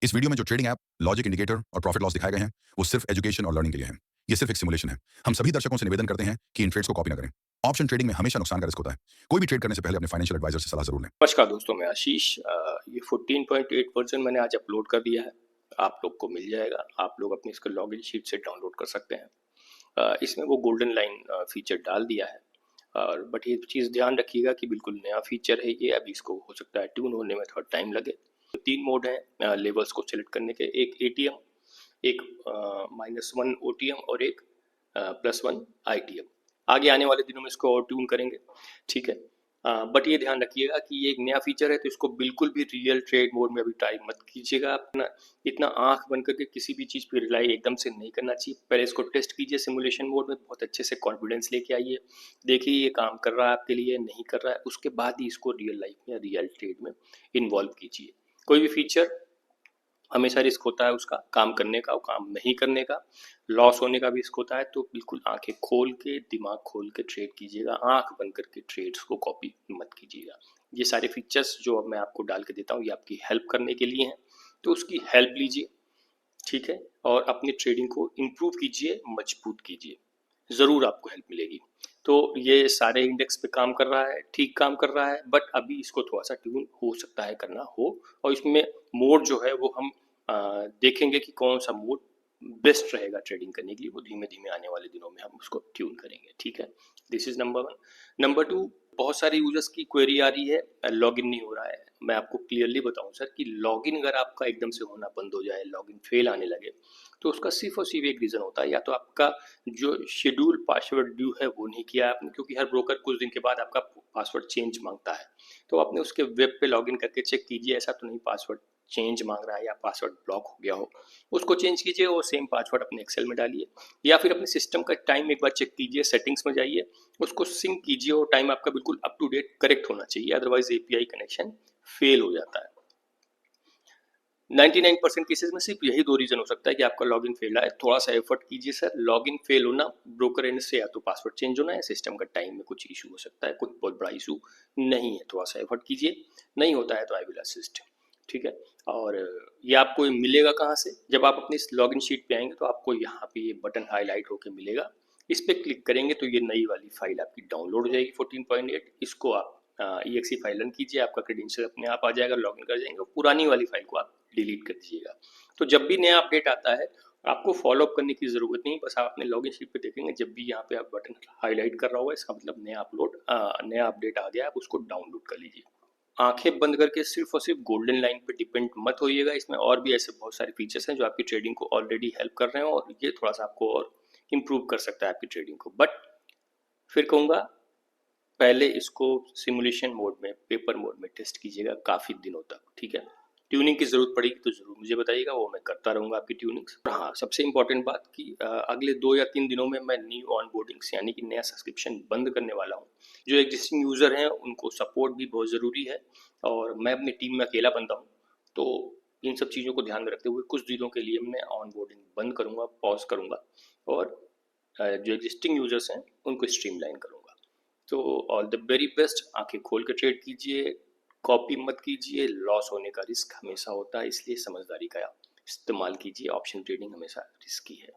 इस वीडियो में जो ट्रेडिंग ऐप, लॉजिक इंडिकेटर और प्रॉफिट लॉस दिखाए गए हैं, वो सिर्फ एजुकेशन और लर्निंग के लिए हैं। ये सिर्फ एक सिमुलेशन है। हम सभी दर्शकों से निवेदन करते हैं कि इन ट्रेड्स को कॉपी न करें। ऑप्शन ट्रेडिंग में हमेशा नुकसान का रिस्क होता है। कोई भी ट्रेड करने से पहले अपने फाइनेंशियल एडवाइजर से सलाह जरूर लें। नमस्कार दोस्तों, मैं आशीष। ये 14.8 वर्जन मैंने आज अपलोड कर दिया है। आप लोग को मिल जाएगा। आप लोग अपनी इसको लॉगिन शीट से डाउनलोड कर सकते हैं। इसमें वो गोल्डन लाइन फीचर डाल दिया है। और बट ये चीज़ ध्यान रखिएगा कि बिल्कुल नया फीचर है ये। अभी इसको हो सकता है ट्यून होने में थोड़ा टाइम लगे। तो 3 मोड हैं लेवल्स को सिलेक्ट करने के। एक एटीएम, एक -1 ओटीएम और एक +1 आईटीएम। आगे आने वाले दिनों में इसको और ट्यून करेंगे, ठीक है। बट ये ध्यान रखिएगा कि ये एक नया फीचर है, तो इसको बिल्कुल भी रियल ट्रेड मोड में अभी ट्राई मत कीजिएगा। अपना इतना आंख बंद करके किसी भी चीज़ पे रिलाई एकदम से नहीं करना चाहिए। पहले इसको टेस्ट कीजिए सिमुलेशन मोड में, बहुत अच्छे से कॉन्फिडेंस लेके आइए। देखिए ये काम कर रहा है आपके लिए, नहीं कर रहा है, उसके बाद ही इसको रियल लाइफ में या रियल ट्रेड में इन्वॉल्व कीजिए। कोई भी फीचर हमेशा रिस्क होता है उसका काम करने का, वो काम नहीं करने का, लॉस होने का भी रिस्क होता है। तो बिल्कुल आंखें खोल के, दिमाग खोल के ट्रेड कीजिएगा। आंख बंद करके ट्रेड्स को कॉपी मत कीजिएगा। ये सारे फीचर्स जो अब मैं आपको डाल के देता हूँ, ये आपकी हेल्प करने के लिए हैं, तो उसकी हेल्प लीजिए, ठीक है। और अपनी ट्रेडिंग को इम्प्रूव कीजिए, मजबूत कीजिए, ज़रूर आपको हेल्प मिलेगी। तो ये सारे इंडेक्स पे काम कर रहा है, ठीक काम कर रहा है, बट अभी इसको थोड़ा सा ट्यून हो सकता है करना हो। और इसमें मोड जो है वो हम देखेंगे कि कौन सा मोड बेस्ट रहेगा ट्रेडिंग करने के लिए। वो धीमे धीमे आने वाले दिनों में हम उसको ट्यून करेंगे, ठीक है। This is number 1। नंबर 2, बहुत सारे यूजर्स की क्वेरी आ रही है, लॉगिन नहीं हो रहा है। मैं आपको क्लियरली बताऊं सर कि लॉगिन अगर आपका एकदम से होना बंद हो जाए, लॉगिन फेल आने लगे, तो उसका सिर्फ और सिर्फ एक रीज़न होता है, या तो आपका जो शेड्यूल पासवर्ड ड्यू है वो नहीं किया आपने, क्योंकि हर ब्रोकर कुछ दिन के बाद आपका पासवर्ड चेंज मांगता है। तो आपने उसके वेब पे लॉगिन करके चेक कीजिए, ऐसा तो नहीं पासवर्ड चेंज मांग रहा है या पासवर्ड ब्लॉक हो गया हो। उसको चेंज कीजिए और सेम पासवर्ड अपने एक्सेल में डालिए, या फिर अपने सिस्टम का टाइम एक बार चेक कीजिए, सेटिंग्स में जाइए, उसको सिंक कीजिए और टाइम आपका बिल्कुल अप टू डेट करेक्ट होना चाहिए, अदरवाइज एपीआई कनेक्शन फेल हो जाता है। 99% केसेस में सिर्फ यही 2 रीजन हो सकता है कि आपका लॉगिन फेल आए। थोड़ा सा एफर्ट कीजिए सर। लॉगिन फेल होना ब्रोकर एंड से या तो पासवर्ड चेंज होना है, सिस्टम का टाइम में कुछ इशू हो सकता है, कुछ बहुत बड़ा इशू नहीं है। थोड़ा सा एफर्ट कीजिए, नहीं होता है तो आई विल असिस्ट, ठीक है। और ये आपको मिलेगा कहाँ से? जब आप अपनी लॉगिन शीट पे आएंगे तो आपको यहाँ पे ये बटन हाईलाइट होकर मिलेगा। इस पर क्लिक करेंगे तो ये नई वाली फाइल आपकी डाउनलोड हो जाएगी 14.8। इसको आप EXE फाइल रन कीजिए, आपका क्रेडेंशियल अपने आप आ जाएगा, लॉगिन कर जाएंगे। पुरानी वाली फाइल को आप डिलीट कर दीजिएगा। तो जब भी नया अपडेट आता है आपको फॉलोअप करने की ज़रूरत नहीं, बस आप अपने लॉगिन शीट पे देखेंगे, जब भी यहाँ पे आप बटन हाईलाइट कर रहा होगा, इसका मतलब नया अपडेट आ गया, आप उसको डाउनलोड कर लीजिए। आंखें बंद करके सिर्फ और सिर्फ गोल्डन लाइन पे डिपेंड मत होइएगा। इसमें और भी ऐसे बहुत सारे फीचर्स हैं जो आपकी ट्रेडिंग को ऑलरेडी हेल्प कर रहे हैं, और ये थोड़ा सा आपको और इम्प्रूव कर सकता है आपकी ट्रेडिंग को। बट फिर कहूँगा, पहले इसको सिमुलेशन मोड में, पेपर मोड में टेस्ट कीजिएगा काफ़ी दिनों तक, ठीक है। ट्यूनिंग की ज़रूरत पड़ेगी तो ज़रूर मुझे बताइएगा, वो मैं करता रहूँगा आपकी ट्यूनिंग्स। हाँ, सबसे इम्पॉर्टेंट बात कि अगले 2 या 3 दिनों में मैं न्यू ऑनबोर्डिंग्स यानी कि नया सब्सक्रिप्शन बंद करने वाला हूँ। जो एग्जिस्टिंग यूज़र हैं उनको सपोर्ट भी बहुत ज़रूरी है, और मैं अपनी टीम में अकेला बंदा हूँ, तो इन सब चीज़ों को ध्यान में रखते हुए कुछ दिनों के लिए मैं ऑनबोर्डिंग बंद करूँगा, पॉज करूँगा, और जो एग्जिस्टिंग यूज़र्स हैं उनको स्ट्रीमलाइन करूँगा। तो ऑल द वेरी बेस्ट। आंखें खोल के ट्रेड कीजिए, कॉपी मत कीजिए। लॉस होने का रिस्क हमेशा होता है, इसलिए समझदारी का इस्तेमाल कीजिए। ऑप्शन ट्रेडिंग हमेशा रिस्की है।